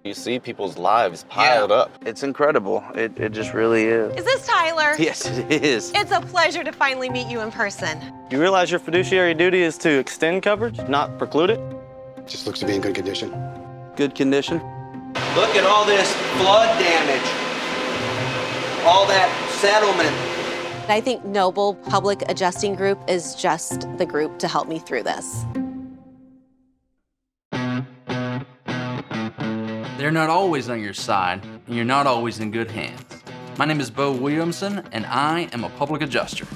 You see people's lives piled up. It's incredible. It just really is. Is this Tyler? Yes, it is. It's a pleasure to finally meet you in person. You realize your fiduciary duty is to extend coverage, not preclude it? Just looks to be in good condition. Good condition. Look at all this flood damage. All that settlement. I think Noble Public Adjusting Group is just the group to help me through this. They're not always on your side, and you're not always in good hands. My name is Beau Williamson, and I am a public adjuster.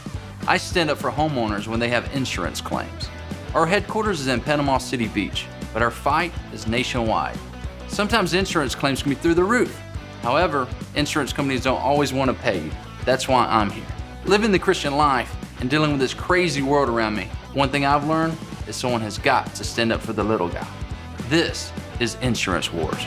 I stand up for homeowners when they have insurance claims. Our headquarters is in Panama City Beach, but our fight is nationwide. Sometimes insurance claims can be through the roof. However, insurance companies don't always want to pay you. That's why I'm here. Living the Christian life and dealing with this crazy world around me, one thing I've learned is someone has got to stand up for the little guy. This is Insurance Wars.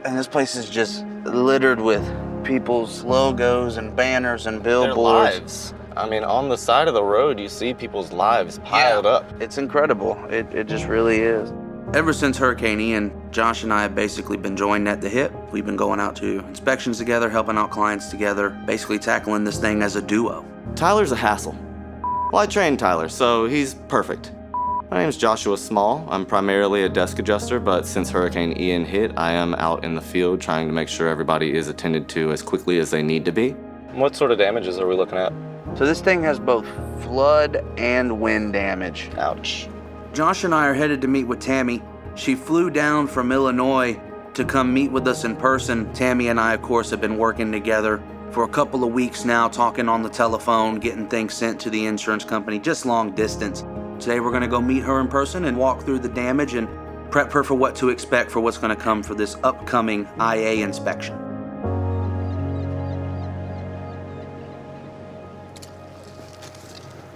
And this place is just littered with people's logos and banners and Their billboards. lives. I mean, on the side of the road, you see people's lives piled up. It's incredible. It just really is. Ever since Hurricane Ian, Josh and I have basically been joined at the hip. We've been going out to inspections together, helping out clients together, basically tackling this thing as a duo. Tyler's a hassle. Well, I trained Tyler, so he's perfect. My name's Joshua Small. I'm primarily a desk adjuster, but since Hurricane Ian hit, I am out in the field trying to make sure everybody is attended to as quickly as they need to be. What sort of damages are we looking at? So this thing has both flood and wind damage. Ouch. Josh and I are headed to meet with Tammy. She flew down from Illinois to come meet with us in person. Tammy and I, of course, have been working together for a couple of weeks now, talking on the telephone, getting things sent to the insurance company, just long distance. Today we're gonna go meet her in person and walk through the damage and prep her for what to expect for what's gonna come for this upcoming IA inspection.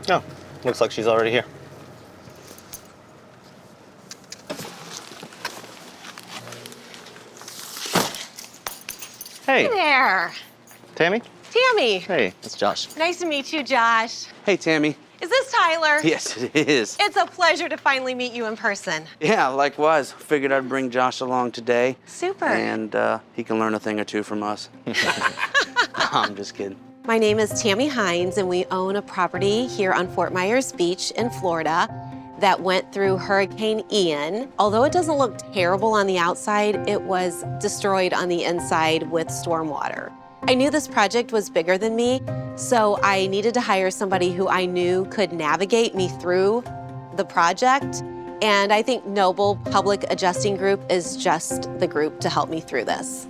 Oh, looks like she's already here. Hey, Hey there. Tammy? Tammy. Hey, it's Josh. Nice to meet you, Josh. Hey, Tammy. Is this Tyler? Yes, it is. It's a pleasure to finally meet you in person. Yeah, likewise. Figured I'd bring Josh along today. Super. And he can learn a thing or two from us. I'm just kidding. My name is Tammy Hines, and we own a property here on Fort Myers Beach in Florida that went through Hurricane Ian. Although it doesn't look terrible on the outside, it was destroyed on the inside with storm water. I knew this project was bigger than me, so I needed to hire somebody who I knew could navigate me through the project. And I think Noble Public Adjusting Group is just the group to help me through this.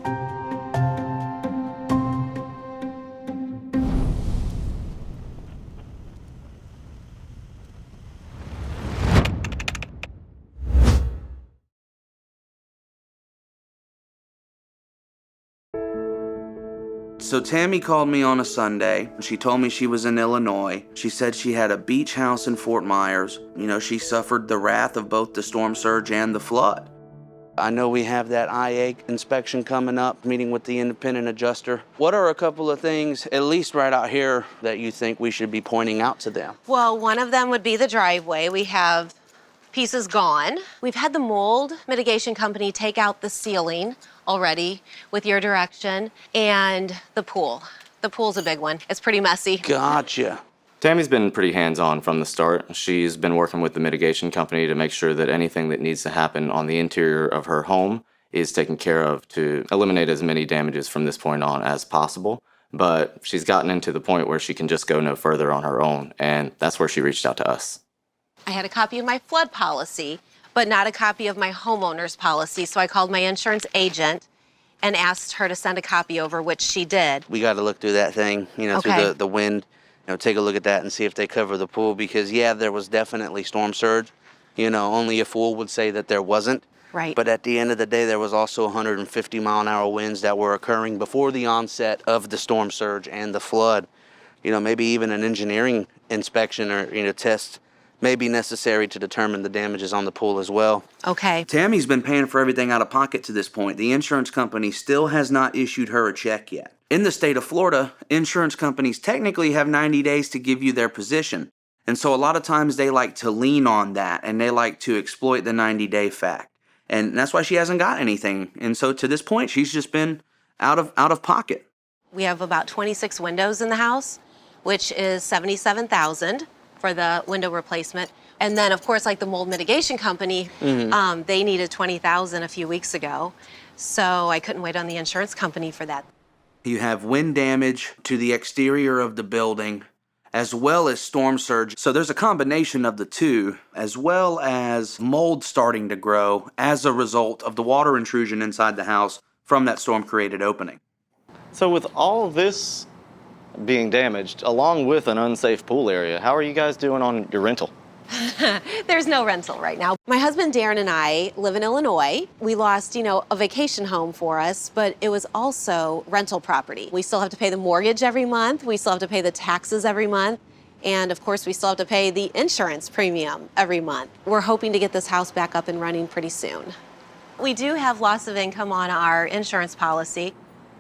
So Tammy called me on a Sunday. She told me she was in Illinois. She said she had a beach house in Fort Myers. You know, she suffered the wrath of both the storm surge and the flood. I know we have that IA inspection coming up, meeting with the independent adjuster. What are a couple of things, at least right out here, that you think we should be pointing out to them? Well, one of them would be the driveway. We have pieces gone. We've had the mold mitigation company take out the ceiling already with your direction, and the pool. The pool's a big one. It's pretty messy. Gotcha. Tammy's been pretty hands-on from the start. She's been working with the mitigation company to make sure that anything that needs to happen on the interior of her home is taken care of to eliminate as many damages from this point on as possible. But she's gotten into the point where she can just go no further on her own, and that's where she reached out to us. I had a copy of my flood policy, but not a copy of my homeowner's policy, so I called my insurance agent and asked her to send a copy over, which she did. We got to look through that thing, you know, Okay. through the wind, you know, take a look at that and see if they cover the pool, because yeah, there was definitely storm surge. You know, only a fool would say that there wasn't. Right. But at the end of the day, there was also 150 mile an hour winds that were occurring before the onset of the storm surge and the flood. You know, maybe even an engineering inspection or, you know, test may be necessary to determine the damages on the pool as well. Okay. Tammy's been paying for everything out of pocket to this point. The insurance company still has not issued her a check yet. In the state of Florida, insurance companies technically have 90 days to give you their position. And so a lot of times they like to lean on that and they like to exploit the 90-day fact. And that's why she hasn't got anything. And so to this point, she's just been out of pocket. We have about 26 windows in the house, which is $77,000 for the window replacement. And then, of course, like the mold mitigation company, they needed $20,000 a few weeks ago. So I couldn't wait on the insurance company for that. You have wind damage to the exterior of the building, as well as storm surge. So there's a combination of the two, as well as mold starting to grow as a result of the water intrusion inside the house from that storm-created opening. So with all this being damaged, along with an unsafe pool area, how are you guys doing on your rental? There's no rental right now. My husband Darren and I live in Illinois. We lost, a vacation home for us, but it was also rental property. We still have to pay the mortgage every month. We still have to pay the taxes every month. And of course, we still have to pay the insurance premium every month. We're hoping to get this house back up and running pretty soon. We do have loss of income on our insurance policy,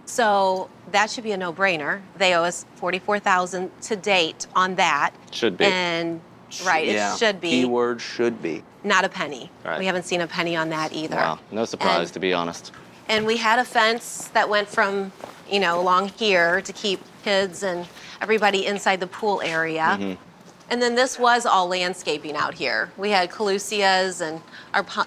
so that should be a no-brainer. They owe us $44,000 to date on that. Should be. And right, Yeah. it should be. Keyword should be. Not a penny. Right. We haven't seen a penny on that either. Wow, no surprise, And- to be honest. And we had a fence that went from, along here to keep kids and everybody inside the pool area. And then this was all landscaping out here. We had coleusias and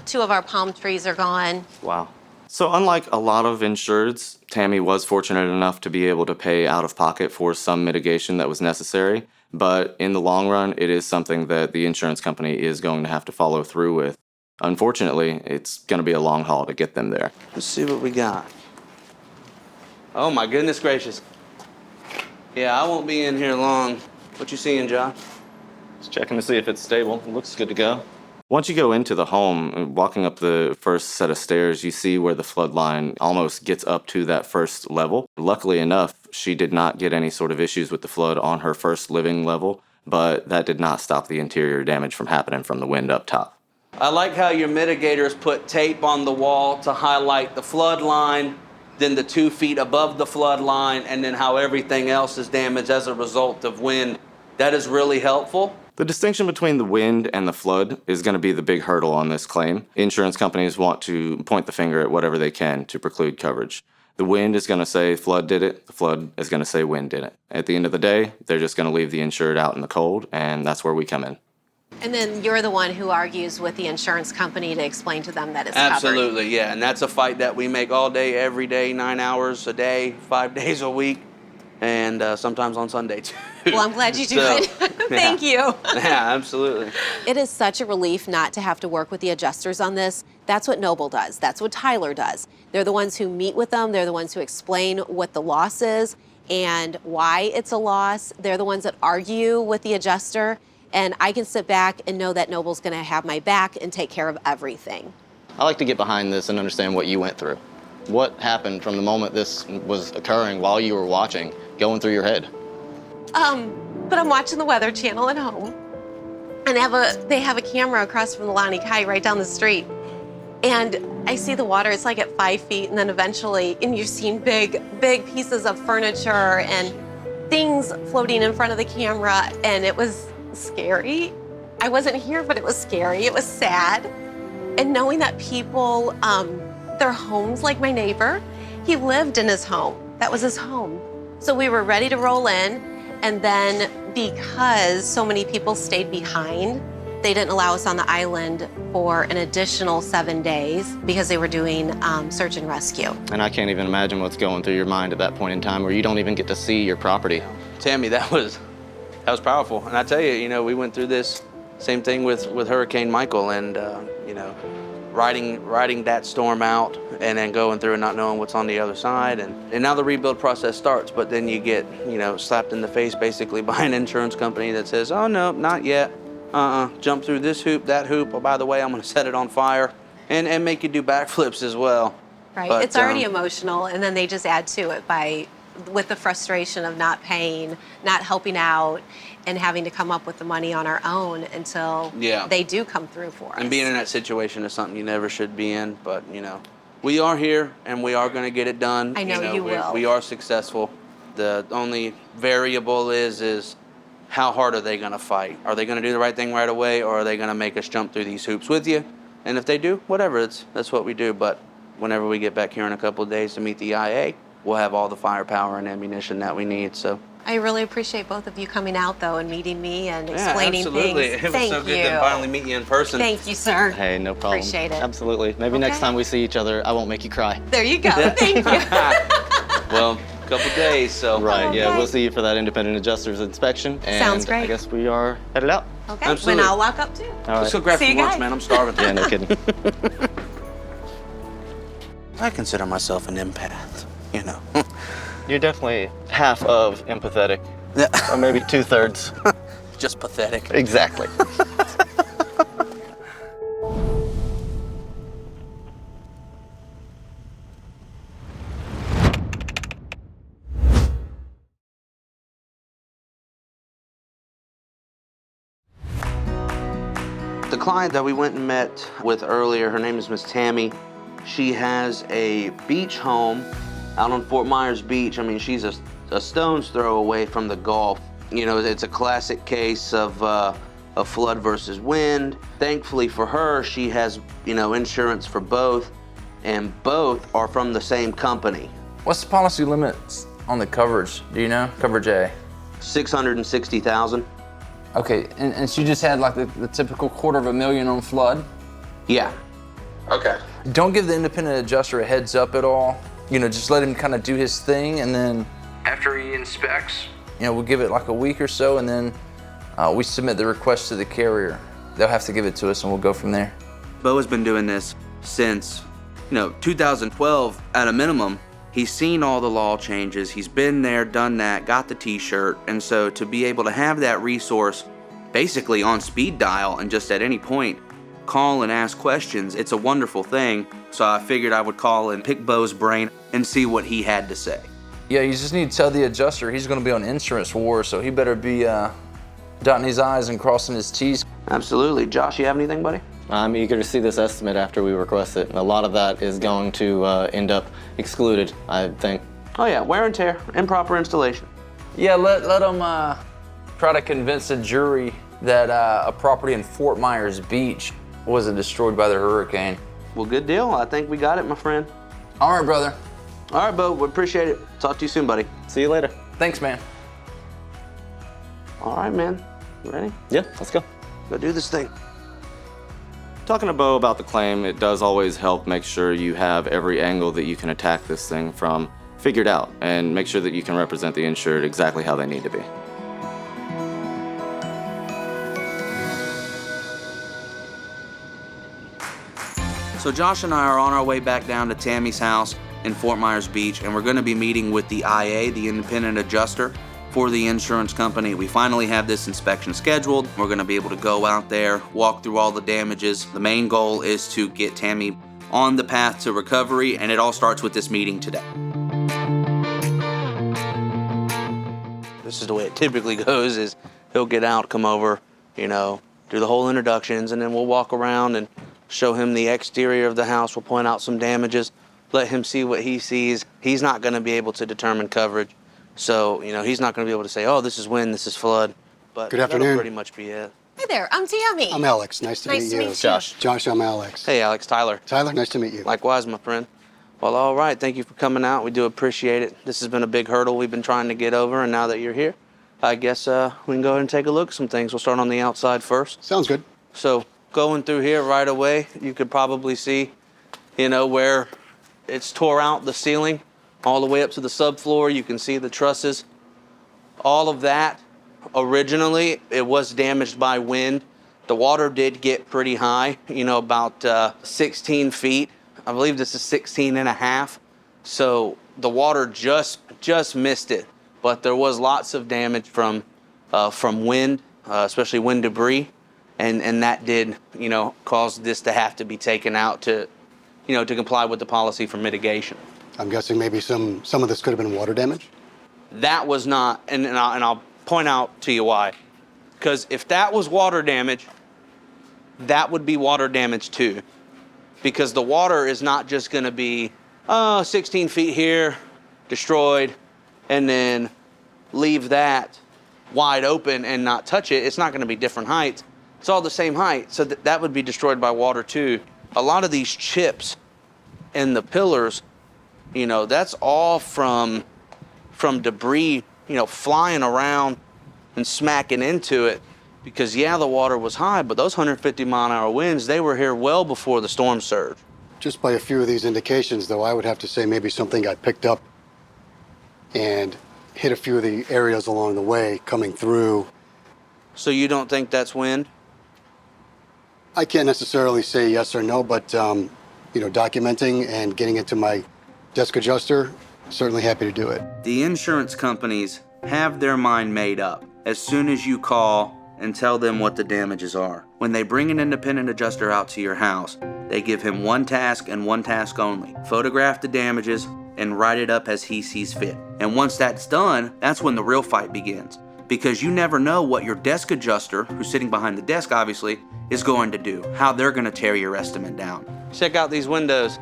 two of our palm trees are gone. Wow. So unlike a lot of insureds, Tammy was fortunate enough to be able to pay out of pocket for some mitigation that was necessary. But in the long run, it is something that the insurance company is going to have to follow through with. Unfortunately, it's going to be a long haul to get them there. Let's see what we got. Oh my goodness gracious. Yeah, I won't be in here long. What you seeing, John? Just checking to see if it's stable. It looks good to go. Once you go into the home, walking up the first set of stairs, you see where the flood line almost gets up to that first level. Luckily enough, she did not get any sort of issues with the flood on her first living level, but that did not stop the interior damage from happening from the wind up top. I like how your mitigators put tape on the wall to highlight the flood line, then the 2 feet above the flood line, and then how everything else is damaged as a result of wind. That is really helpful. The distinction between the wind and the flood is going to be the big hurdle on this claim. Insurance companies want to point the finger at whatever they can to preclude coverage. The wind is going to say flood did it. The flood is going to say wind did it. At the end of the day, they're just going to leave the insured out in the cold, and that's where we come in. And then you're the one who argues with the insurance company to explain to them that it's covered. Absolutely, yeah. And that's a fight that we make all day, every day, 9 hours a day, 5 days a week, and sometimes on Sunday too. Well, I'm glad you do So, it. Thank you. Yeah, absolutely. It is such a relief not to have to work with the adjusters on this. That's what Noble does. That's what Tyler does. They're the ones who meet with them. They're the ones who explain what the loss is and why it's a loss. They're the ones that argue with the adjuster. And I can sit back and know that Noble's going to have my back and take care of everything. I like to get behind this and understand what you went through. What happened from the moment this was occurring while you were watching, going through your head? But I'm watching the Weather Channel at home, and they have a camera across from the Lani Kai right down the street. And I see the water, it's like at 5 feet, and then eventually, and you're seeing big pieces of furniture and things floating in front of the camera, and it was scary. I wasn't here, but it was scary. It was sad. And knowing that people, their homes, like my neighbor, he lived in his home. That was his home. So we were ready to roll in. And then because so many people stayed behind, they didn't allow us on the island for an additional 7 days because they were doing search and rescue. And I can't even imagine what's going through your mind at that point in time where you don't even get to see your property. Tammy, that was powerful. And I tell you, we went through this same thing with Hurricane Michael, and riding that storm out and then going through and not knowing what's on the other side. And now the rebuild process starts, but then you get, slapped in the face basically by an insurance company that says, oh no, not yet. Jump through this hoop, that hoop. Oh, by the way, I'm gonna set it on fire and make you do backflips as well. Right, But, it's already emotional, and then they just add to it with the frustration of not paying, not helping out, and having to come up with the money on our own until they do come through for us. And being in that situation is something you never should be in, but we are here and we are going to get it done. I know you will. We are successful. The only variable is how hard are they going to fight? Are they going to do the right thing right away, or are they going to make us jump through these hoops with you? And if they do, whatever, that's what we do. But whenever we get back here in a couple of days to meet the IA, we'll have all the firepower and ammunition that we need. So I really appreciate both of you coming out, though, and meeting me and explaining absolutely. things. It was Thank so you. good to finally meet you in person. Thank you, sir. Hey, no problem. Appreciate it. Absolutely. Maybe next Okay. time we see each other, I won't make you cry. There you go. Thank you. Well, a couple days, so. Right, yeah, Okay. we'll see you for that independent adjuster's inspection. And Sounds great. I guess we are headed out. Okay, Absolutely. when I'll walk up, too. All right. Let's go grab See some you lunch, guys. man. I'm starving. Yeah, no kidding. I consider myself an empath, you know. You're definitely half of empathetic, or maybe 2/3. Just pathetic. Exactly. The client that we went and met with earlier, her name is Miss Tammy. She has a beach home out on Fort Myers Beach. I mean, she's a stone's throw away from the Gulf. You know, it's a classic case of flood versus wind. Thankfully for her, she has, you know, insurance for both, and both are from the same company. What's the policy limits on the coverage? Do you know? Coverage A. $660,000. Okay, and she just had like the typical $250,000 on flood? Yeah. Okay. Don't give the independent adjuster a heads up at all. You know, just let him kind of do his thing, and then after he inspects, you know, we'll give it like a week or so, and then we submit the request to the carrier. They'll have to give it to us, and we'll go from there. Beau has been doing this since, 2012 at a minimum. He's seen all the law changes. He's been there, done that, got the t-shirt. And so to be able to have that resource basically on speed dial and just at any point call and ask questions, it's a wonderful thing. So I figured I would call and pick Beau's brain and see what he had to say. Yeah, you just need to tell the adjuster he's going to be on insurance war, so he better be dotting his I's and crossing his T's. Absolutely. Josh, you have anything, buddy? I'm eager to see this estimate after we request it. A lot of that is going to end up excluded, I think. Oh yeah, wear and tear, improper installation. Yeah, let them try to convince the jury that a property in Fort Myers Beach wasn't destroyed by the hurricane. Well, good deal. I think we got it, my friend. All right, brother. All right, Beau, we appreciate it. Talk to you soon, buddy. See you later. Thanks, man. All right, man. You ready? Yeah, let's go. Go do this thing. Talking to Beau about the claim, it does always help make sure you have every angle that you can attack this thing from figured out, and make sure that you can represent the insured exactly how they need to be. So Josh and I are on our way back down to Tammy's house in Fort Myers Beach, and we're going to be meeting with the IA, the independent adjuster for the insurance company. We finally have this inspection scheduled. We're going to be able to go out there, walk through all the damages. The main goal is to get Tammy on the path to recovery, and it all starts with this meeting today. This is the way it typically goes, is he'll get out, come over, do the whole introductions, and then we'll walk around and show him the exterior of the house. We'll point out some damages, let him see what he sees. He's not going to be able to determine coverage. So, he's not going to be able to say, oh, this is wind, this is flood. But Good that'll afternoon. pretty much be it. Hi there, I'm Tammy. I'm Alex. Nice to Nice meet to you. meet you. Josh. Josh, I'm Alex. Hey, Alex, Tyler. Tyler, nice to meet you. Likewise, my friend. Well, all right. Thank you for coming out. We do appreciate it. This has been a big hurdle we've been trying to get over, and now that you're here, I guess we can go ahead and take a look at some things. We'll start on the outside first. Sounds good. So going through here right away, you could probably see, where it's tore out the ceiling all the way up to the subfloor. You can see the trusses. All of that, originally, it was damaged by wind. The water did get pretty high, about 16 feet. I believe this is 16 and a half. So the water just missed it. But there was lots of damage from wind, especially wind debris. And that did, cause this to have to be taken out to comply with the policy for mitigation. I'm guessing maybe some of this could have been water damage. That was not, and I'll point out to you why. Because if that was water damage, that would be water damage too. Because the water is not just going to be 16 feet here, destroyed, and then leave that wide open and not touch it, it's not going to be different heights. It's all the same height, so that would be destroyed by water too. A lot of these chips in the pillars, you know, that's all from debris, you know, flying around and smacking into it. Because yeah, the water was high, but those 150-mile-an-hour winds, they were here well before the storm surge. Just by a few of these indications, though, I would have to say maybe something got picked up and hit a few of the areas along the way coming through. So you don't think that's wind? I can't necessarily say yes or no, but, you know, documenting and getting into my desk adjuster, certainly happy to do it. The insurance companies have their mind made up as soon as you call and tell them what the damages are. When they bring an independent adjuster out to your house, they give him one task and one task only: photograph the damages and write it up as he sees fit. And once that's done, that's when the real fight begins. Because you never know what your desk adjuster, who's sitting behind the desk obviously, is going to do, how they're gonna tear your estimate down. Check out these windows.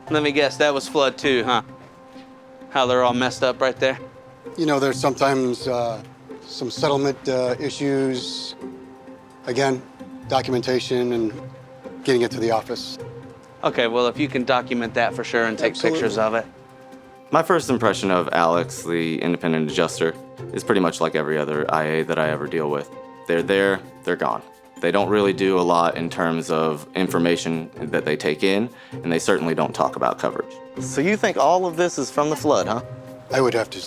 Let me guess, that was flood too, huh? How they're all messed up right there? You know, there's sometimes some settlement issues. Again, documentation and getting it to the office. Okay, well, if you can document that for sure and take Absolutely. pictures of it. My first impression of Alex, the independent adjuster, is pretty much like every other IA that I ever deal with. They're there, they're gone. They don't really do a lot in terms of information that they take in, and they certainly don't talk about coverage. So you think all of this is from the flood, huh? I would have to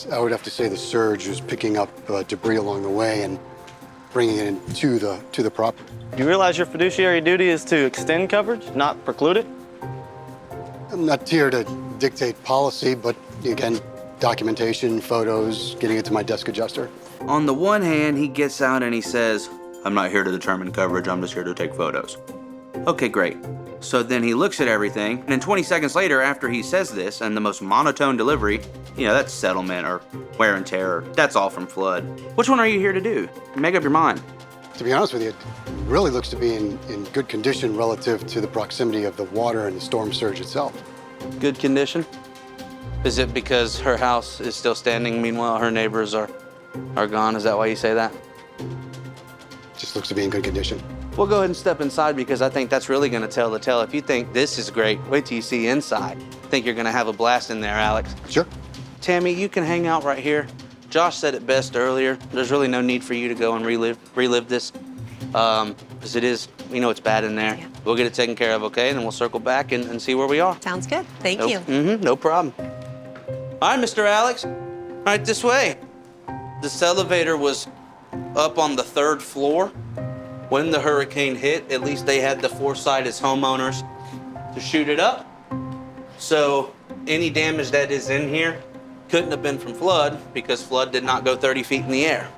say the surge was picking up debris along the way and bringing it into the property. Do you realize your fiduciary duty is to extend coverage, not preclude it? I'm not here to dictate policy, but again, documentation, photos, getting it to my desk adjuster. On the one hand, he gets out and he says, "I'm not here to determine coverage, I'm just here to take photos." Okay, great. So then he looks at everything, and then 20 seconds later, after he says this, and the most monotone delivery, you know, that's settlement or wear and tear, that's all from flood. Which one are you here to do? Make up your mind. To be honest with you, it really looks to be in good condition relative to the proximity of the water and the storm surge itself. Good condition? Is it because her house is still standing, meanwhile her neighbors are gone? Is that why you say that? Just looks to be in good condition. We'll go ahead and step inside because I think that's really gonna tell the tale. If you think this is great, wait till you see inside. I think you're gonna have a blast in there, Alex. Sure. Tammy, you can hang out right here. Josh said it best earlier. There's really no need for you to go and relive this, because it is, you know, it's bad in there. Yeah. We'll get it taken care of, okay? And then we'll circle back and see where we are. Sounds good. Thank you. No problem. All right, Mr. Alex, right this way. This elevator was up on the 3rd floor. When the hurricane hit, at least they had the foresight as homeowners to shoot it up. So any damage that is in here couldn't have been from flood because flood did not go 30 feet in the air.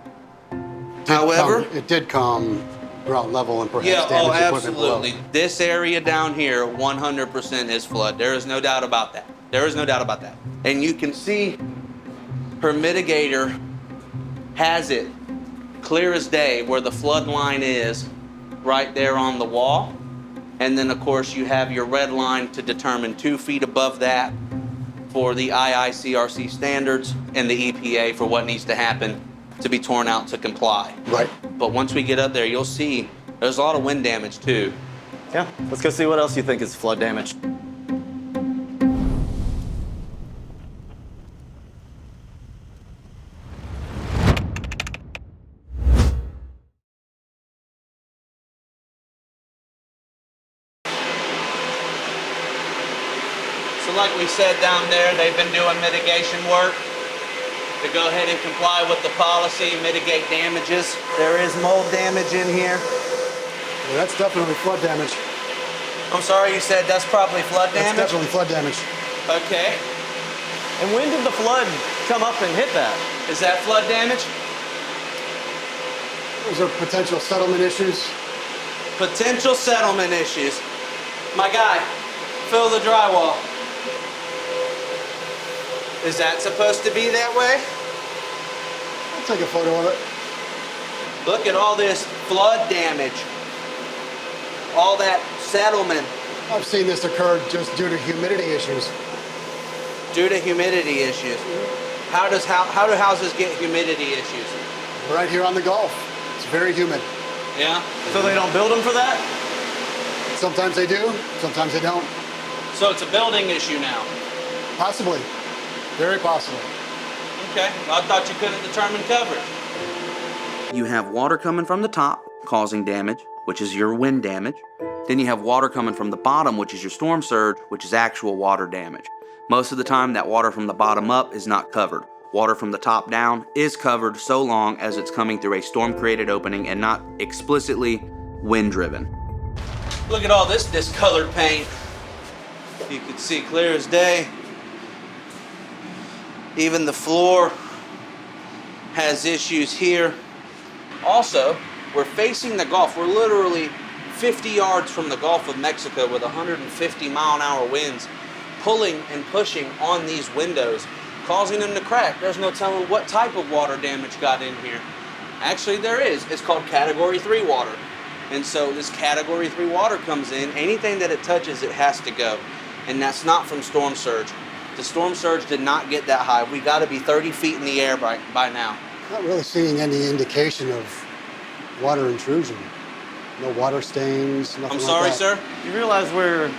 However, It did come ground level and perhaps yeah, damage equipment below. absolutely. This area down here, 100% is flood. There is no doubt about that. There is no doubt about that. And you can see her mitigator has it clear as day where the flood line is right there on the wall. And then of course you have your red line to determine 2 feet above that for the IICRC standards and the EPA for what needs to happen to be torn out to comply. Right. But once we get up there, you'll see there's a lot of wind damage too. Yeah, let's go see what else you think is flood damage. So like we said down there, they've been doing mitigation work to go ahead and comply with the policy, mitigate damages. There is mold damage in here. Well, that's definitely flood damage. I'm sorry, you said that's probably flood That's damage? definitely flood damage. Okay. And when did the flood come up and hit that? Is that flood damage? Those are potential settlement issues. Potential settlement issues. My guy, fill the drywall. Is that supposed to be that way? I'll take a photo of it. Look at all this flood damage. All that settlement I've seen this occur just due to humidity issues. due to humidity issues. How do houses get humidity issues? We're right here on the Gulf. It's very humid. Yeah? So they don't build them for that? Sometimes they do, sometimes they don't. So it's a building issue now? Possibly. Very possibly. Okay, well, I thought you couldn't determine coverage. You have water coming from the top, causing damage, which is your wind damage. Then you have water coming from the bottom, which is your storm surge, which is actual water damage. Most of the time, that water from the bottom up is not covered. Water from the top down is covered so long as it's coming through a storm-created opening and not explicitly wind-driven. Look at all this discolored paint. You can see clear as day. Even the floor has issues here. Also, we're facing the Gulf. We're literally 50 yards from the Gulf of Mexico with 150-mile-an-hour winds pulling and pushing on these windows, causing them to crack. There's no telling what type of water damage got in here. Actually, there is. It's called Category 3 water. And so this Category 3 water comes in. Anything that it touches, it has to go. And that's not from storm surge. The storm surge did not get that high. We got to be 30 feet in the air by now. Not really seeing any indication of water intrusion. No water stains, nothing I'm sorry, like that. sir. You realize we're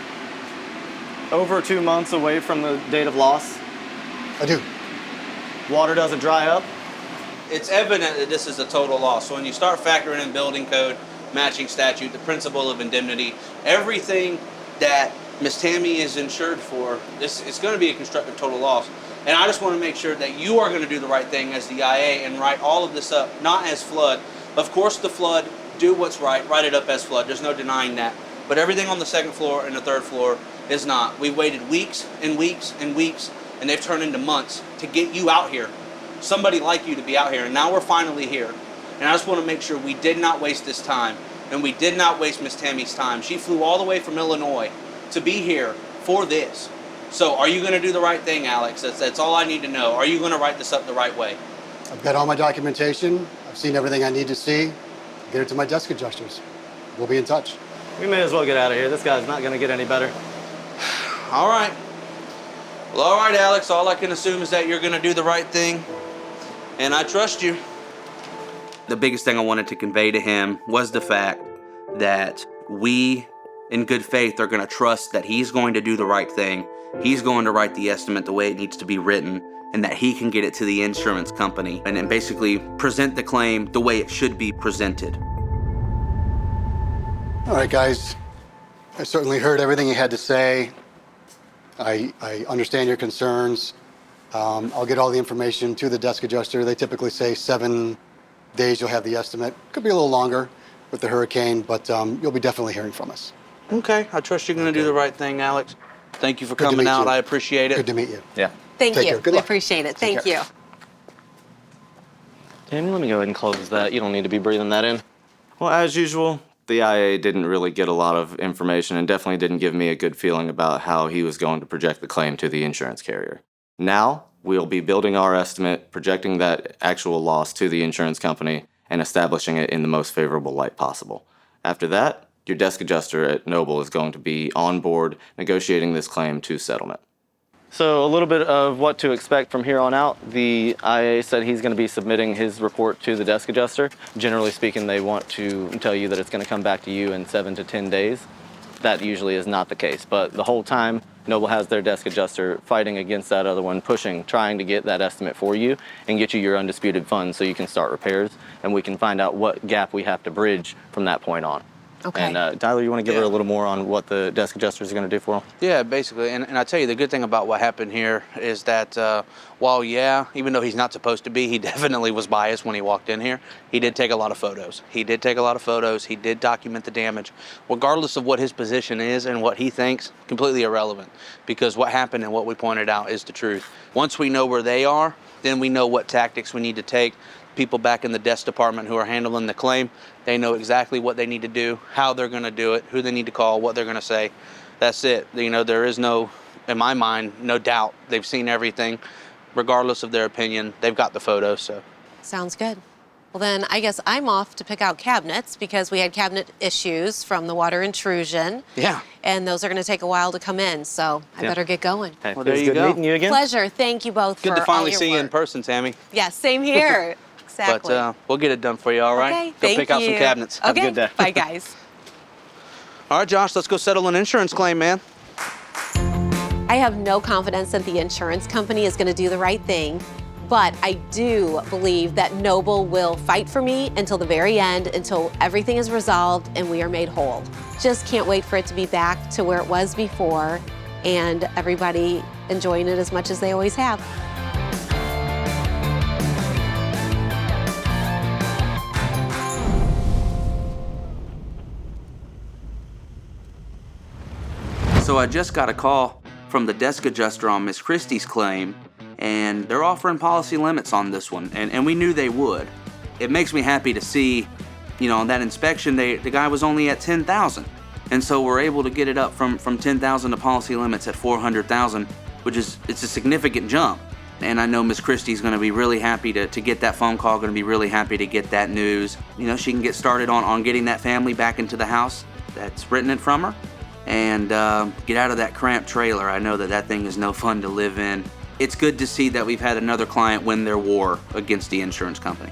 over 2 months away from the date of loss? I do. Water doesn't dry up? It's evident that this is a total loss. So when you start factoring in building code, matching statute, the principle of indemnity, everything that Ms. Tammy is insured for, it's going to be a constructive total loss. And I just want to make sure that you are going to do the right thing as the IA and write all of this up, not as flood. Of course, the flood, do what's right, write it up as flood. There's no denying that. But everything on the second floor and the third floor is not. We waited weeks and weeks and weeks, and they've turned into months to get you out here. Somebody like you to be out here, and now we're finally here. And I just want to make sure we did not waste this time, and we did not waste Miss Tammy's time. She flew all the way from Illinois to be here for this. So are you going to do the right thing, Alex? That's all I need to know. Are you going to write this up the right way? I've got all my documentation. I've seen everything I need to see. Get it to my desk adjusters. We'll be in touch. We may as well get out of here. This guy's not going to get any better. All right. Well, all right, Alex. All I can assume is that you're going to do the right thing, and I trust you. The biggest thing I wanted to convey to him was the fact that we, in good faith, are going to trust that he's going to do the right thing. He's going to write the estimate the way it needs to be written, and that he can get it to the insurance company and then basically present the claim the way it should be presented. All right, guys. I certainly heard everything you had to say. I understand your concerns. I'll get all the information to the desk adjuster. They typically say 7 days you'll have the estimate. Could be a little longer with the hurricane, but you'll be definitely hearing from us. Okay. I trust you're going to do the right thing, Alex. Thank you for Good to coming meet out. you. I appreciate it. Good to meet you. Yeah. Thank Take you. care. Good We luck. appreciate it. Take Thank care. you. Tammy, let me go ahead and close that. You don't need to be breathing that in. Well, as usual, the IA didn't really get a lot of information and definitely didn't give me a good feeling about how he was going to project the claim to the insurance carrier. Now, we'll be building our estimate, projecting that actual loss to the insurance company, and establishing it in the most favorable light possible. After that, your desk adjuster at Noble is going to be on board negotiating this claim to settlement. So a little bit of what to expect from here on out. The IA said he's going to be submitting his report to the desk adjuster. Generally speaking, they want to tell you that it's going to come back to you in 7 to 10 days. That usually is not the case, but the whole time Noble has their desk adjuster fighting against that other one, pushing, trying to get that estimate for you and get you your undisputed funds so you can start repairs, and we can find out what gap we have to bridge from that point on. Okay. And Tyler, you want to give her a little more on what the desk adjuster is going to do for him? Yeah, basically. And I tell you, the good thing about what happened here is that while, yeah, even though he's not supposed to be, he definitely was biased when he walked in here. He did take a lot of photos. He did document the damage. Regardless of what his position is and what he thinks, completely irrelevant. Because what happened and what we pointed out is the truth. Once we know where they are, then we know what tactics we need to take. People back in the desk department who are handling the claim, they know exactly what they need to do, how they're going to do it, who they need to call, what they're going to say. That's it. You know, there is no, in my mind, no doubt. They've seen everything. Regardless of their opinion, they've got the photos. So Sounds good. Well, then I guess I'm off to pick out cabinets because we had cabinet issues from the water intrusion. yeah. And those are going to take a while to come in, so I better get going. Hey, Well, there it was you good go. meeting you again. Pleasure. Thank you both Good for to finally all your see you in work. person, Tammy. Yeah, same here. Exactly. But we'll get it done for you, all right? Okay, Go thank pick out some you. cabinets. Okay, Have a good day. bye guys. All right, Josh, let's go settle an insurance claim, man. I have no confidence that the insurance company is going to do the right thing, but I do believe that Noble will fight for me until the very end, until everything is resolved and we are made whole. Just can't wait for it to be back to where it was before and everybody enjoying it as much as they always have. So I just got a call from the desk adjuster on Miss Christie's claim, and they're offering policy limits on this one, and we knew they would. It makes me happy to see, on that inspection, the guy was only at 10,000, and so we're able to get it up from 10,000 to policy limits at 400,000, which it's a significant jump. And I know Miss Christie's going to be really happy to get that phone call, going to be really happy to get that news. She can get started on getting that family back into the house that's renting it from her, and get out of that cramped trailer. I know that thing is no fun to live in. It's good to see that we've had another client win their war against the insurance company.